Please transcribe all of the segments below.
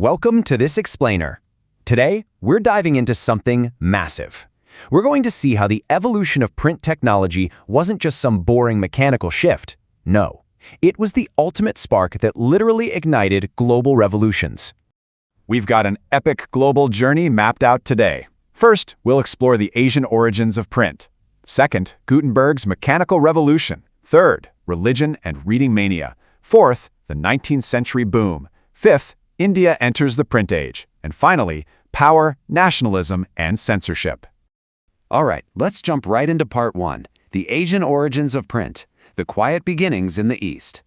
Welcome to this explainer. Today, we're diving into something massive. We're going to see how the evolution of print technology wasn't just some boring mechanical shift. No, it was the ultimate spark that literally ignited global revolutions. We've got an epic global journey mapped out today. First, we'll explore the Asian origins of print. Second, Gutenberg's mechanical revolution. Third, religion and reading mania. Fourth, the 19th century boom. Fifth, India enters the print age. And finally, power, nationalism, and censorship. All right, let's jump right into part one, the Asian origins of print, the quiet beginnings in the East.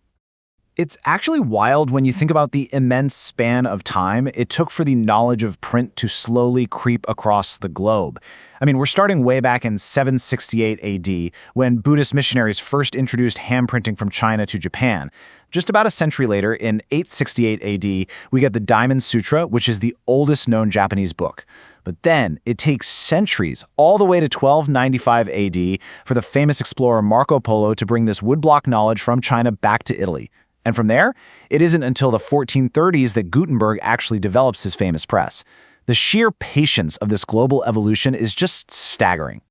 It's actually wild when you think about the immense span of time it took for the knowledge of print to slowly creep across the globe. I mean, we're starting way back in 768 AD, when Buddhist missionaries first introduced hand printing from China to Japan. Just about a century later, in 868 AD, we get the Diamond Sutra, which is the oldest known Japanese book. But then, it takes centuries, all the way to 1295 AD, for the famous explorer Marco Polo to bring this woodblock knowledge from China back to Italy. And from there, it isn't until the 1430s that Gutenberg actually develops his famous press. The sheer patience of this global evolution is just staggering.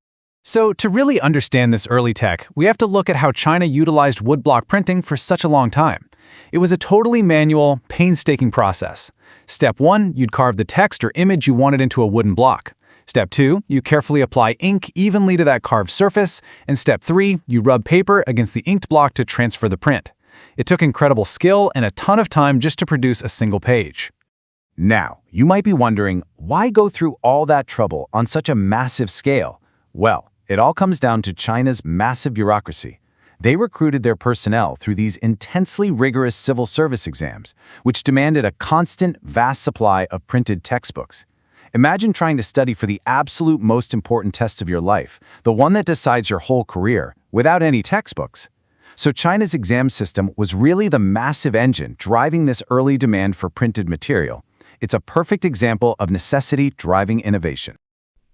So, to really understand this early tech, we have to look at how China utilized woodblock printing for such a long time. It was a totally manual, painstaking process. Step 1, you'd carve the text or image you wanted into a wooden block. Step 2, you carefully apply ink evenly to that carved surface. And Step 3, you rub paper against the inked block to transfer the print. It took incredible skill and a ton of time just to produce a single page. Now, you might be wondering, why go through all that trouble on such a massive scale? Well, it all comes down to China's massive bureaucracy. They recruited their personnel through these intensely rigorous civil service exams, which demanded a constant, vast supply of printed textbooks. Imagine trying to study for the absolute most important test of your life, the one that decides your whole career, without any textbooks. So China's exam system was really the massive engine driving this early demand for printed material. It's a perfect example of necessity driving innovation.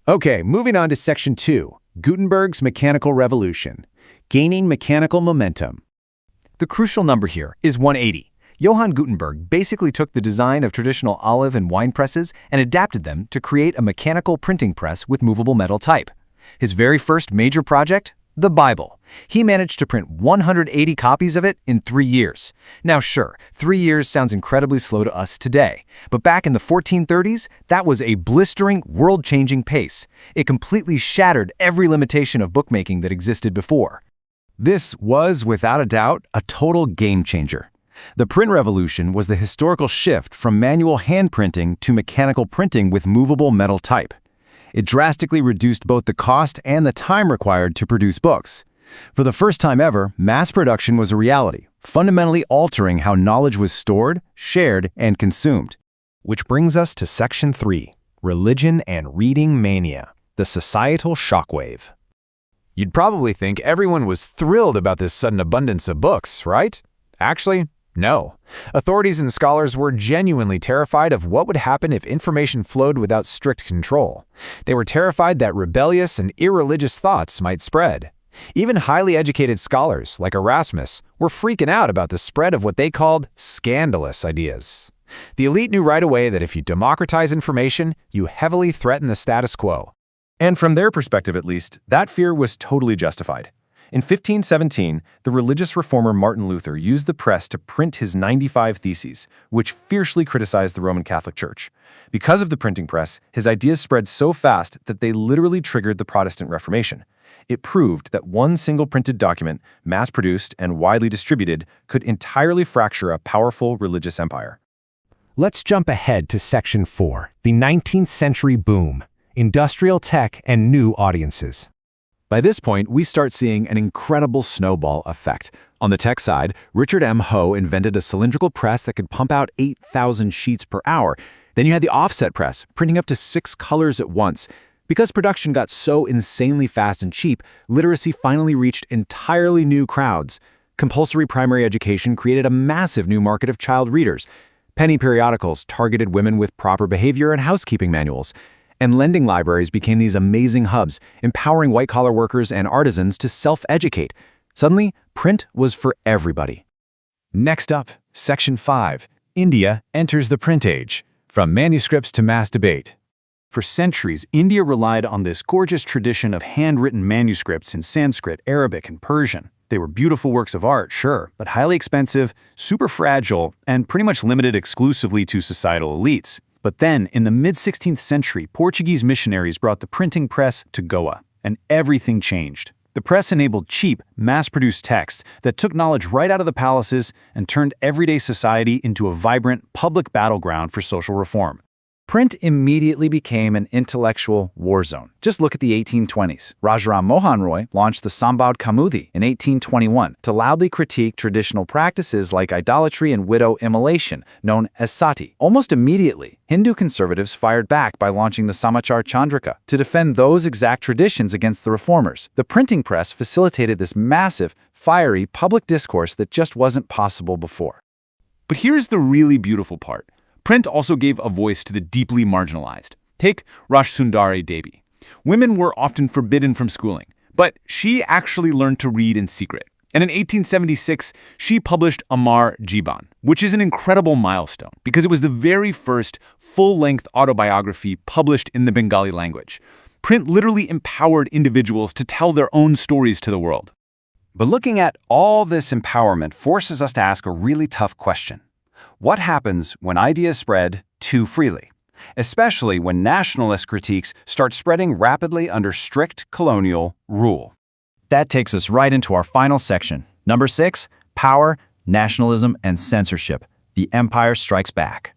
Okay, moving on to Section 2, Gutenberg's Mechanical Revolution, Gaining Mechanical Momentum. The crucial number here is 180. Johann Gutenberg basically took the design of traditional olive and wine presses and adapted them to create a mechanical printing press with movable metal type. His very first major project? The Bible. He managed to print 180 copies of it in 3 years. Now sure, 3 years sounds incredibly slow to us today, but back in the 1430s, that was a blistering, world-changing pace. It completely shattered every limitation of bookmaking that existed before. This was, without a doubt, a total game changer. The print revolution was the historical shift from manual hand printing to mechanical printing with movable metal type. It drastically reduced both the cost and the time required to produce books. For the first time ever, mass production was a reality, fundamentally altering how knowledge was stored, shared, and consumed. Which brings us to Section 3, Religion and Reading Mania, the Societal Shockwave. You'd probably think everyone was thrilled about this sudden abundance of books, right? Actually, no. Authorities and scholars were genuinely terrified of what would happen if information flowed without strict control. They were terrified that rebellious and irreligious thoughts might spread. Even highly educated scholars, like Erasmus, were freaking out about the spread of what they called scandalous ideas. The elite knew right away that if you democratize information, you heavily threaten the status quo. And from their perspective at least, that fear was totally justified. In 1517, the religious reformer Martin Luther used the press to print his 95 Theses, which fiercely criticized the Roman Catholic Church. Because of the printing press, his ideas spread so fast that they literally triggered the Protestant Reformation. It proved that one single printed document, mass-produced and widely distributed, could entirely fracture a powerful religious empire. Let's jump ahead to Section 4, the 19th century boom, industrial tech and new audiences. By this point, we start seeing an incredible snowball effect. On the tech side, Richard M. Hoe invented a cylindrical press that could pump out 8,000 sheets per hour. Then you had the offset press, printing up to 6 colors at once. Because production got so insanely fast and cheap, literacy finally reached entirely new crowds. Compulsory primary education created a massive new market of child readers. Penny periodicals targeted women with proper behavior and housekeeping manuals. And lending libraries became these amazing hubs, empowering white-collar workers and artisans to self-educate. Suddenly, print was for everybody. Next up, Section 5, India enters the print age. From manuscripts to mass debate. For centuries, India relied on this gorgeous tradition of handwritten manuscripts in Sanskrit, Arabic, and Persian. They were beautiful works of art, sure, but highly expensive, super fragile, and pretty much limited exclusively to societal elites. But then, in the mid-16th century, Portuguese missionaries brought the printing press to Goa, and everything changed. The press enabled cheap, mass-produced text that took knowledge right out of the palaces and turned everyday society into a vibrant, public battleground for social reform. Print immediately became an intellectual war zone. Just look at the 1820s. Rajaram Mohan Roy launched the Sambad Kaumudi in 1821 to loudly critique traditional practices like idolatry and widow immolation, known as sati. Almost immediately, Hindu conservatives fired back by launching the Samachar Chandrika to defend those exact traditions against the reformers. The printing press facilitated this massive, fiery public discourse that just wasn't possible before. But here's the really beautiful part. Print also gave a voice to the deeply marginalized. Take Rashsundari Devi. Women were often forbidden from schooling, but she actually learned to read in secret. And in 1876, she published Amar Jiban, which is an incredible milestone because it was the very first full-length autobiography published in the Bengali language. Print literally empowered individuals to tell their own stories to the world. But looking at all this empowerment forces us to ask a really tough question. What happens when ideas spread too freely, especially when nationalist critiques start spreading rapidly under strict colonial rule? That takes us right into our final section. Number 6, power, nationalism, and censorship. The empire strikes back.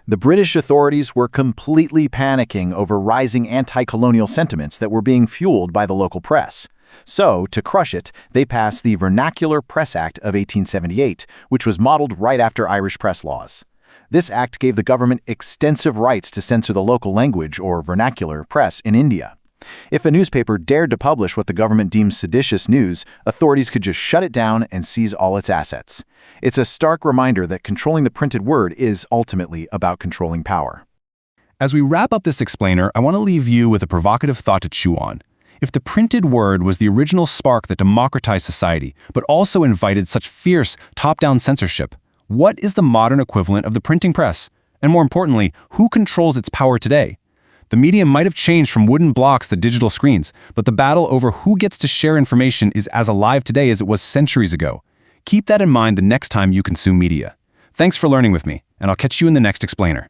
The British authorities were completely panicking over rising anti-colonial sentiments that were being fueled by the local press. So, to crush it, they passed the Vernacular Press Act of 1878, which was modeled right after Irish press laws. This act gave the government extensive rights to censor the local language or vernacular press in India. If a newspaper dared to publish what the government deemed seditious news, authorities could just shut it down and seize all its assets. It's a stark reminder that controlling the printed word is ultimately about controlling power. As we wrap up this explainer, I want to leave you with a provocative thought to chew on. If the printed word was the original spark that democratized society, but also invited such fierce, top-down censorship, what is the modern equivalent of the printing press? And more importantly, who controls its power today? The medium might have changed from wooden blocks to digital screens, but the battle over who gets to share information is as alive today as it was centuries ago. Keep that in mind the next time you consume media. Thanks for learning with me, and I'll catch you in the next explainer.